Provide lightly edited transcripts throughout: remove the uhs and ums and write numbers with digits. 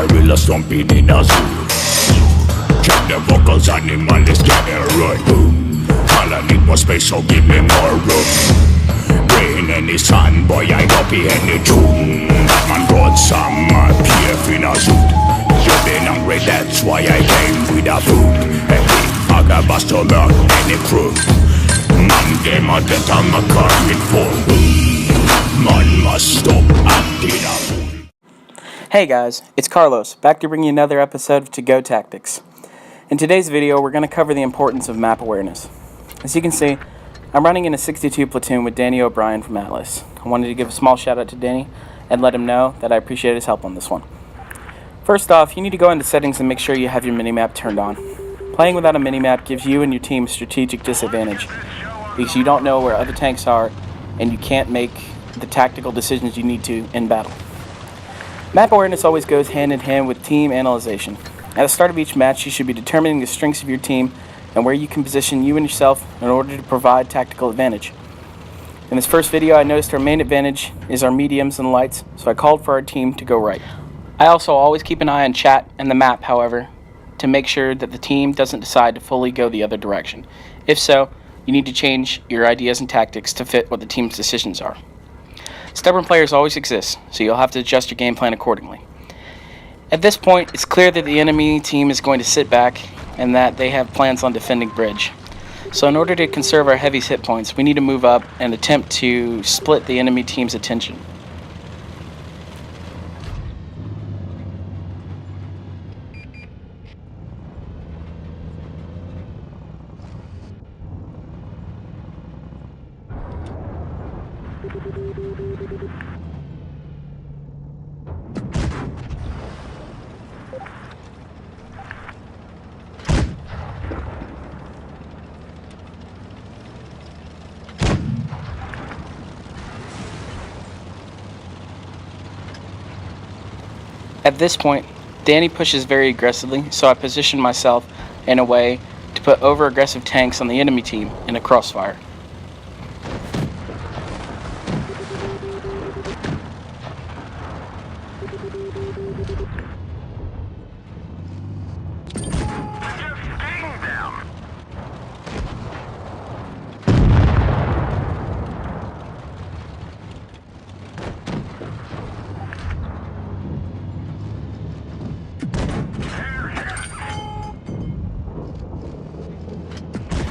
gorilla stomping in a zoo. Check the vocals, animal is getting right. Boom. All I need more space, so give me more room. Rain any sun, boy, I copy any tune. Batman brought some PF in a suit. You been hungry, that's why I came with a food. Hey, I got bust to learn any crew. Man, game on the tongue, a carpet full. Man must stop acting a fool. Hey guys, it's Carlos, back to bring you another episode of To Go Tactics. In today's video, we're going to cover the importance of map awareness. As you can see, I'm running in a 62 platoon with Danny O'Brien from Atlas. I wanted to give a small shout out to Danny and let him know that I appreciate his help on this one. First off, you need to go into settings and make sure you have your minimap turned on. Playing without a minimap gives you and your team a strategic disadvantage because you don't know where other tanks are and you can't make the tactical decisions you need to in battle. Map awareness always goes hand in hand with team analyzation. At the start of each match, you should be determining the strengths of your team and where you can position you and yourself in order to provide tactical advantage. In this first video, I noticed our main advantage is our mediums and lights, so I called for our team to go right. I also always keep an eye on chat and the map, however, to make sure that the team doesn't decide to fully go the other direction. If so, you need to change your ideas and tactics to fit what the team's decisions are. Stubborn players always exist, so you'll have to adjust your game plan accordingly. At this point, it's clear that the enemy team is going to sit back and that they have plans on defending bridge. So in order to conserve our heavy's hit points, we need to move up and attempt to split the enemy team's attention. At this point, Danny pushes very aggressively, so I position myself in a way to put over-aggressive tanks on the enemy team in a crossfire.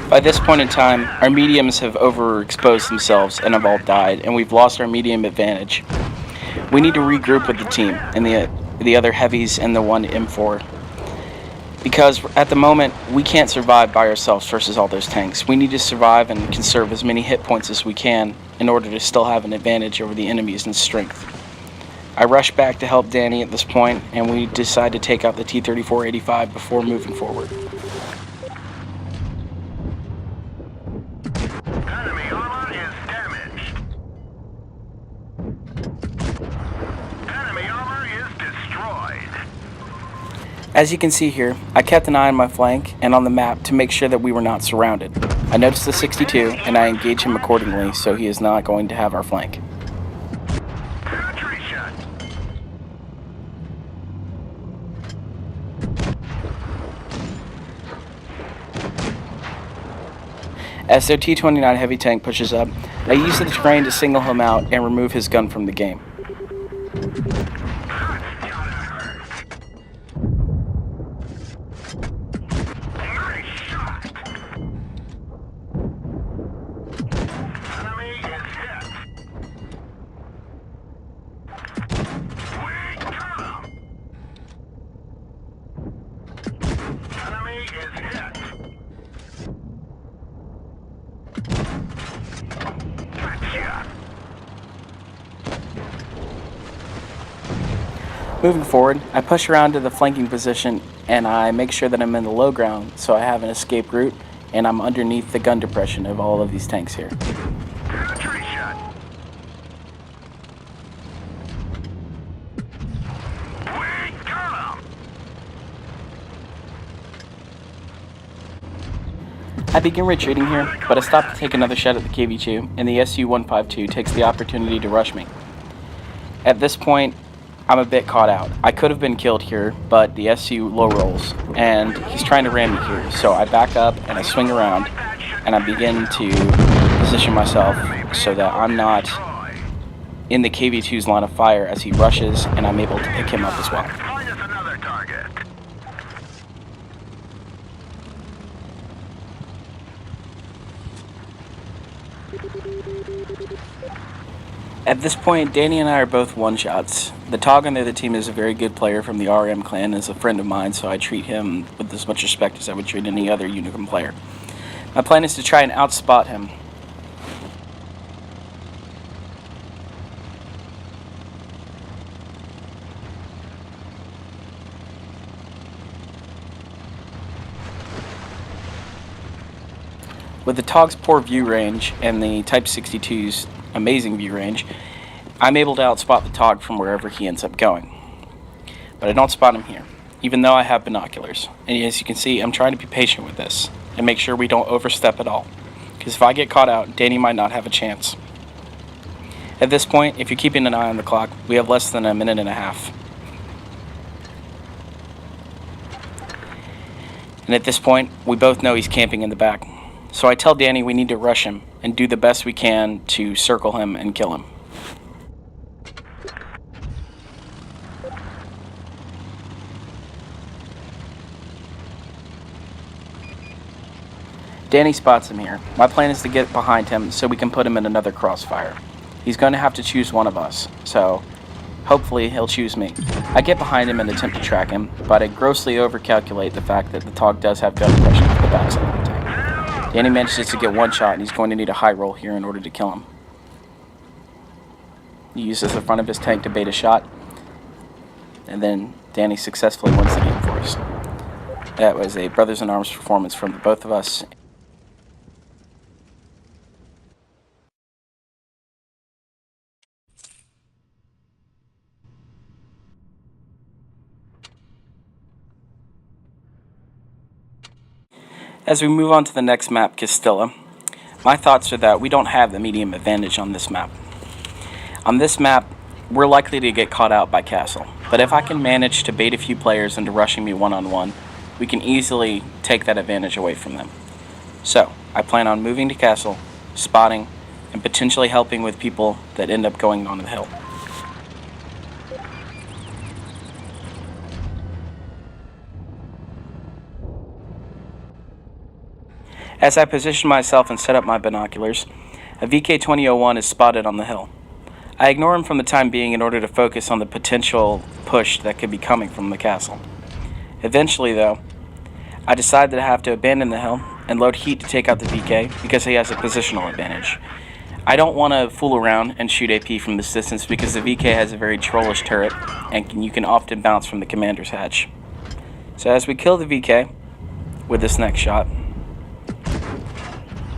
By this point in time, our mediums have overexposed themselves and have all died, and we've lost our medium advantage. We need to regroup with the team and the other heavies and the one M4. Because at the moment, we can't survive by ourselves versus all those tanks. We need to survive and conserve as many hit points as we can in order to still have an advantage over the enemies in strength. I rush back to help Danny at this point, and we decide to take out the T-34-85 before moving forward. As you can see here, I kept an eye on my flank and on the map to make sure that we were not surrounded. I noticed the 62 and I engage him accordingly, so he is not going to have our flank. As their T-29 heavy tank pushes up, I use the terrain to single him out and remove his gun from the game. Moving forward, I push around to the flanking position and I make sure that I'm in the low ground so I have an escape route and I'm underneath the gun depression of all of these tanks here. I begin retreating here, but I stop to take another shot at the KV-2 and the Su-152 takes the opportunity to rush me. At this point, I'm a bit caught out. I could have been killed here, but the SU low rolls, and he's trying to ram me here. So I back up and I swing around, and I begin to position myself so that I'm not in the KV-2's line of fire as he rushes, and I'm able to pick him up as well. At this point, Danny and I are both one-shots. The Tog on the other team is a very good player from the RM clan, is a friend of mine, so I treat him with as much respect as I would treat any other Unicum player. My plan is to try and outspot him. With the Tog's poor view range and the Type 62's amazing view range, I'm able to outspot the Tog from wherever he ends up going. But I don't spot him here, even though I have binoculars. And as you can see, I'm trying to be patient with this and make sure we don't overstep at all. Because if I get caught out, Danny might not have a chance. At this point, if you're keeping an eye on the clock, we have less than a minute and a half. And at this point, we both know he's camping in the back. So I tell Danny we need to rush him and do the best we can to circle him and kill him. Danny spots him here. My plan is to get behind him so we can put him in another crossfire. He's going to have to choose one of us, so hopefully he'll choose me. I get behind him and attempt to track him, but I grossly overcalculate the fact that the Tog does have gun depression at the backside of the tank. Danny manages to get one shot, and he's going to need a high roll here in order to kill him. He uses the front of his tank to bait a shot, and then Danny successfully wins the game for us. That was a brothers in arms performance from the both of us. As we move on to the next map, Castilla, my thoughts are that we don't have the medium advantage on this map. On this map, we're likely to get caught out by Castle, but if I can manage to bait a few players into rushing me one-on-one, we can easily take that advantage away from them. So, I plan on moving to Castle, spotting, and potentially helping with people that end up going on the hill. As I position myself and set up my binoculars, a VK-2001 is spotted on the hill. I ignore him from the time being in order to focus on the potential push that could be coming from the castle. Eventually, though, I decide that I have to abandon the hill and load heat to take out the VK because he has a positional advantage. I don't want to fool around and shoot AP from this distance because the VK has a very trollish turret and you can often bounce from the commander's hatch. So as we kill the VK with this next shot,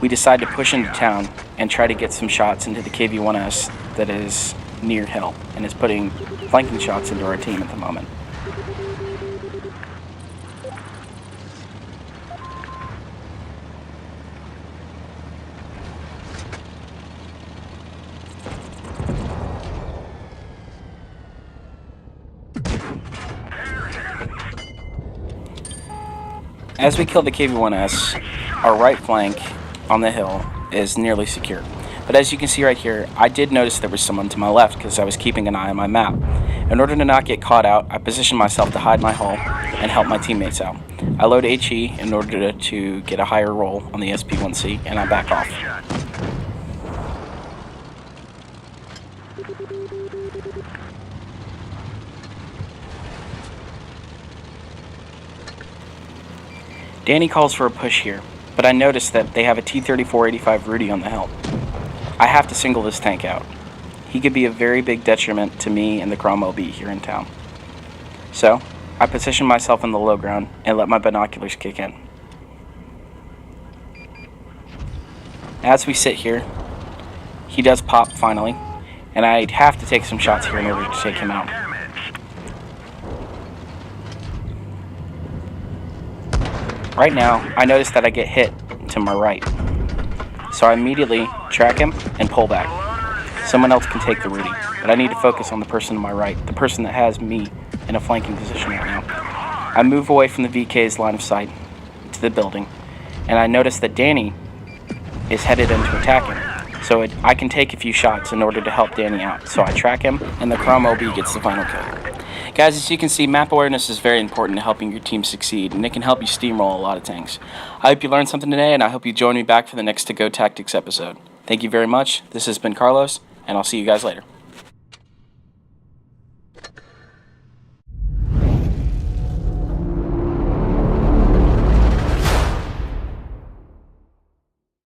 we decide to push into town and try to get some shots into the KV-1S that is near hill and is putting flanking shots into our team at the moment. As we kill the KV-1S, our right flank on the hill is nearly secure. But as you can see right here, I did notice there was someone to my left because I was keeping an eye on my map. In order to not get caught out, I position myself to hide my hull and help my teammates out. I load HE in order to get a higher roll on the SP1C, and I back off. Danny calls for a push here, but I notice that they have a T-34-85 Rudy on the hill. I have to single this tank out. He could be a very big detriment to me and the Cromwell B here in town. So, I position myself in the low ground and let my binoculars kick in. As we sit here, he does pop finally, and I have to take some shots here in order to take him out. Right now, I notice that I get hit to my right. So I immediately track him and pull back. Someone else can take the Rudy. but I need to focus on the person to my right, the person that has me in a flanking position right now. I move away from the VK's line of sight to the building, and I notice that Danny is headed in to attack him. So I can take a few shots in order to help Danny out. So I track him, and the Chrome OB gets the final kill. Guys, as you can see, map awareness is very important to helping your team succeed, and it can help you steamroll a lot of tanks. I hope you learned something today, and I hope you join me back for the next To Go Tactics episode. Thank you very much. This has been Carlos, and I'll see you guys later.